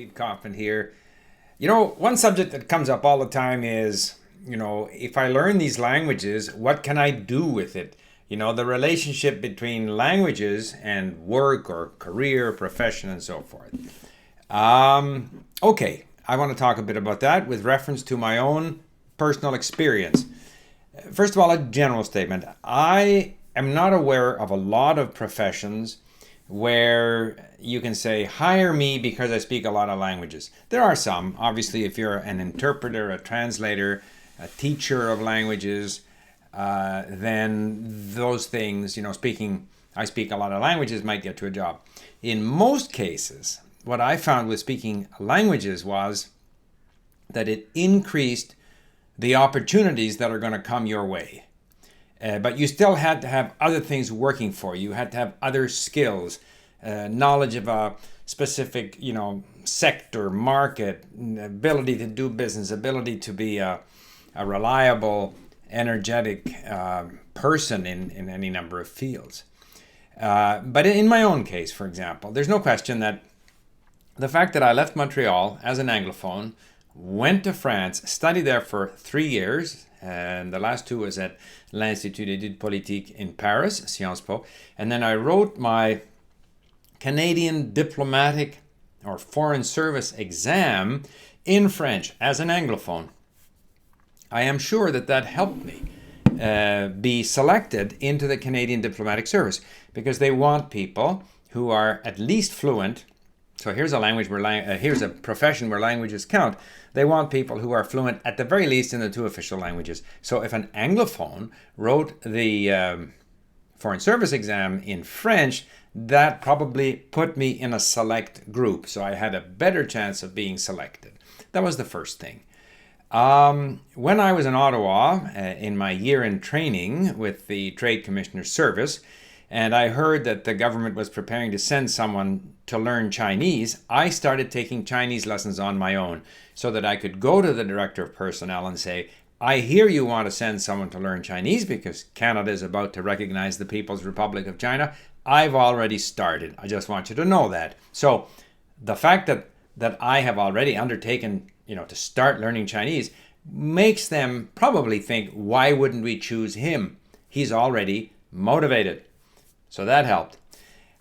Kaufmann here. One subject that comes up all the time is, if I learn these languages, what can I do with it? The relationship between languages and work or career, profession, and so forth. Okay, I want to talk a bit about that with reference to my own personal experience. First of all, a general statement. I am not aware of a lot of professions where you can say, hire me because I speak a lot of languages. There are some. Obviously, if you're an interpreter, a translator, a teacher of languages, then those things, I speak a lot of languages might get you a job. In most cases, what I found with speaking languages was that it increased the opportunities that are going to come your way. But you still had to have other things working for you. You had to have other skills, knowledge of a specific, sector, market, ability to do business, ability to be a reliable, energetic person in any number of fields. But in my own case, for example, there's no question that the fact that I left Montreal as an Anglophone, went to France, studied there for 3 years, and the last 2 was at l'Institut d'études politiques in Paris, Sciences Po, and then I wrote my Canadian diplomatic or foreign service exam in French as an Anglophone. I am sure that helped me be selected into the Canadian diplomatic service because they want people who are at least fluent. So here's a profession where languages count. They want people who are fluent at the very least in the 2 official languages. So if an Anglophone wrote the Foreign Service exam in French, that probably put me in a select group. So I had a better chance of being selected. That was the first thing. When I was in Ottawa in my year in training with the Trade Commissioner's Service, and I heard that the government was preparing to send someone to learn Chinese, I started taking Chinese lessons on my own so that I could go to the Director of Personnel and say, I hear you want to send someone to learn Chinese because Canada is about to recognize the People's Republic of China. I've already started. I just want you to know that. So the fact that I have already undertaken, to start learning Chinese makes them probably think, why wouldn't we choose him? He's already motivated. So that helped.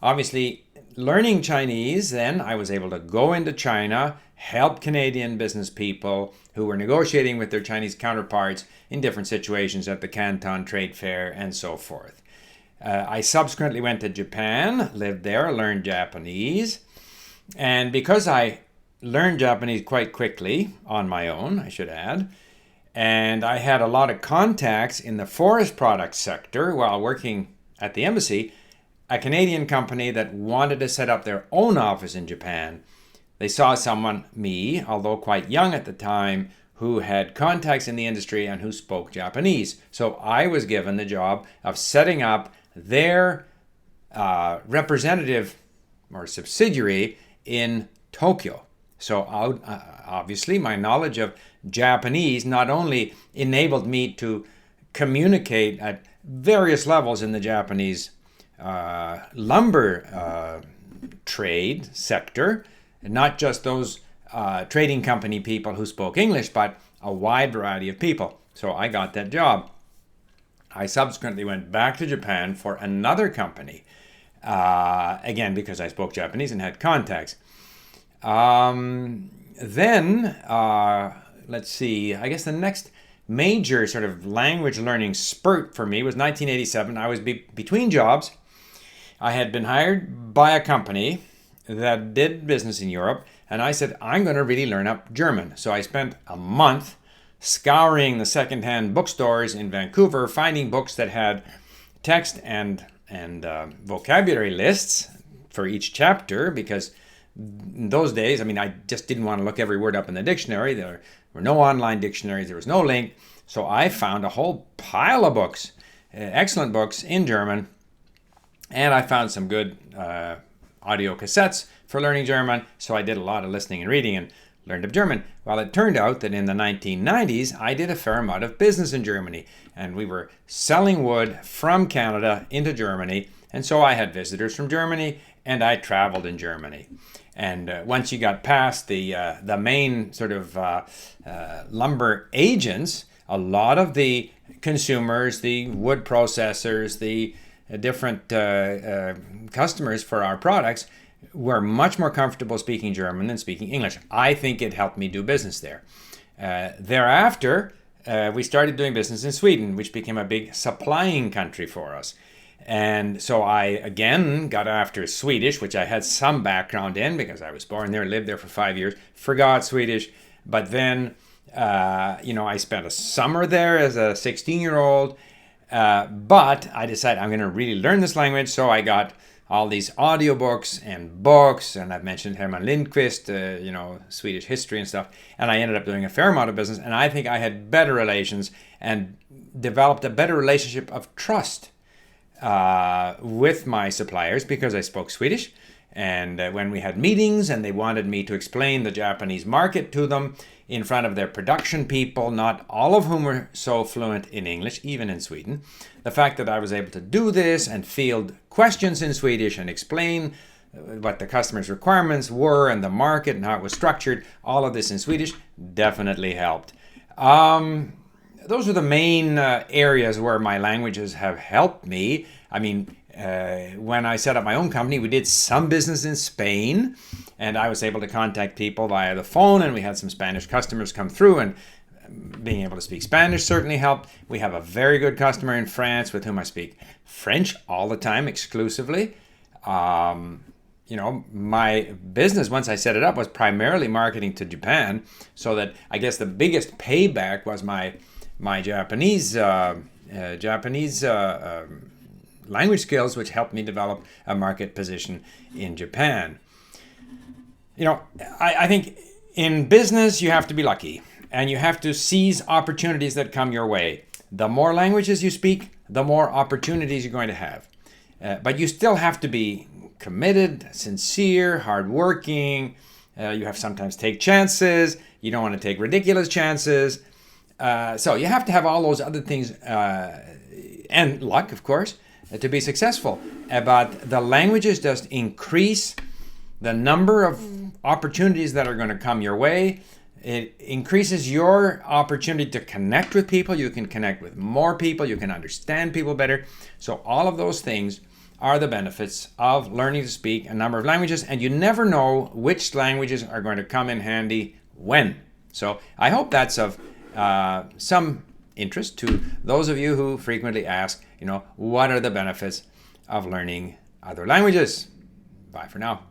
Obviously, learning Chinese, then I was able to go into China, help Canadian business people who were negotiating with their Chinese counterparts in different situations at the Canton Trade Fair and so forth. I subsequently went to Japan, lived there, learned Japanese. And because I learned Japanese quite quickly on my own, I should add, and I had a lot of contacts in the forest products sector while working at the embassy, a Canadian company that wanted to set up their own office in Japan. They saw someone, me, although quite young at the time, who had contacts in the industry and who spoke Japanese. So I was given the job of setting up their representative or subsidiary in Tokyo. So obviously my knowledge of Japanese not only enabled me to communicate at various levels in the Japanese lumber trade sector, not just those trading company people who spoke English, but a wide variety of people. So I got that job. I subsequently went back to Japan for another company, again because I spoke Japanese and had contacts. Then, let's see, I guess the next major sort of language learning spurt for me was 1987. I was between jobs. I had been hired by a company that did business in Europe, and I said, I'm going to really learn up German. So I spent a month scouring the secondhand bookstores in Vancouver, finding books that had text and vocabulary lists for each chapter, because in those days, I just didn't want to look every word up in the dictionary. There were no online dictionaries. There was no link. So I found a whole pile of books, excellent books in German. And I found some good audio cassettes for learning German. So I did a lot of listening and reading. And learned of German. Well, it turned out that in the 1990s, I did a fair amount of business in Germany, and we were selling wood from Canada into Germany, and so I had visitors from Germany, and I traveled in Germany. And once you got past the main sort of lumber agents, a lot of the consumers, the wood processors, the different customers for our products were much more comfortable speaking German than speaking English. I think it helped me do business there. Thereafter, we started doing business in Sweden, which became a big supplying country for us. And so I, again, got after Swedish, which I had some background in because I was born there, lived there for 5 years, forgot Swedish. But then, I spent a summer there as a 16-year-old. But I decided I'm going to really learn this language. So I got all these audiobooks and books. And I've mentioned Herman Lindqvist, Swedish history and stuff. And I ended up doing a fair amount of business. And I think I had better relations and developed a better relationship of trust with my suppliers because I spoke Swedish. And when we had meetings and they wanted me to explain the Japanese market to them in front of their production people, not all of whom were so fluent in English, even in Sweden, the fact that I was able to do this and field questions in Swedish and explain what the customer's requirements were and the market and how it was structured, all of this in Swedish definitely helped. Those are the main areas where my languages have helped me. I mean, when I set up my own company, we did some business in Spain, and I was able to contact people via the phone, and we had some Spanish customers come through, and being able to speak Spanish certainly helped. We have a very good customer in France with whom I speak French all the time, exclusively. My business, once I set it up, was primarily marketing to Japan, so that I guess the biggest payback was my Japanese language skills, which helped me develop a market position in Japan. I think in business you have to be lucky and you have to seize opportunities that come your way. The more languages you speak, the more opportunities you're going to have. But you still have to be committed, sincere, hardworking. You have sometimes take chances. You don't want to take ridiculous chances. So you have to have all those other things and luck, of course, to be successful. But the languages just increase the number of opportunities that are going to come your way. It increases your opportunity to connect with people. You can connect with more people. You can understand people better. So all of those things are the benefits of learning to speak a number of languages. And you never know which languages are going to come in handy when. So I hope that's of some interest to those of you who frequently ask, what are the benefits of learning other languages? Bye for now.